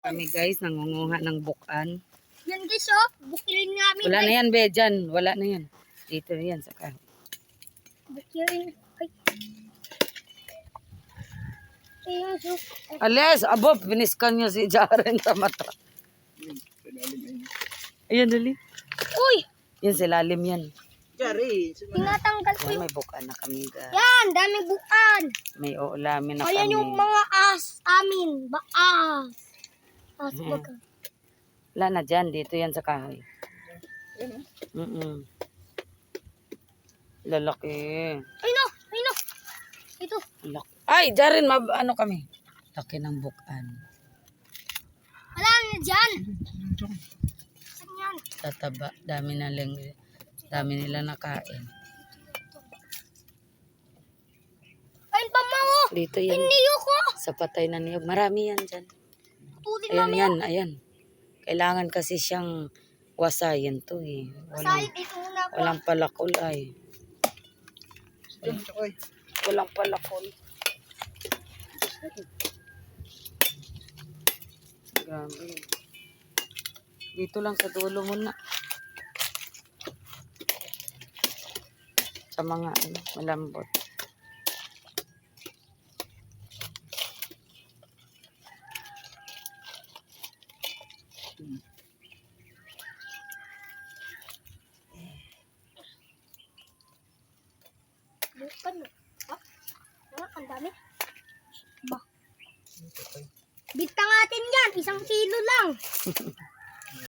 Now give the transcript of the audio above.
Kami guys, nangunguha ng bukan. Yan guys, oh. Bukirin namin. Wala na yan, be, dyan. Wala na yan. Dito na yan, saka. Bukirin. Ay. Ayan, so. Alis, abo, biniskan niya si Jaren sa mata. Ayan, dali. Uy! Yan, sa lalim yan. Tinatanggal ko Yan, yung... may bukan na kami guys. Yan, daming bukan. May uulamin na Ayan kami. yung mga amin. Baas. As baga. Wala na dyan, dito yan sa kahoy. Lalaki. Ay no! Ay no! Ito. Laki. Ay, Jaren, ano kami? Laki ng bukan. Wala na dyan. Saan yan? Tataba, dami nila nakain. Ayun pa mo! Dito yan. Niyo ko! Sa patay na niyog. Marami yan dyan. Tulin Ayan namin. yan, ayan. Kailangan kasi siyang wasayin to eh. Masayid ito muna po. Walang palakol ay. Walang palakol. Grabe. Dito lang sa dulo muna. Sa mga malambot. Bukan mo. Ha? Ang dami. Ba? Bintang natin yan. 1 kilo lang.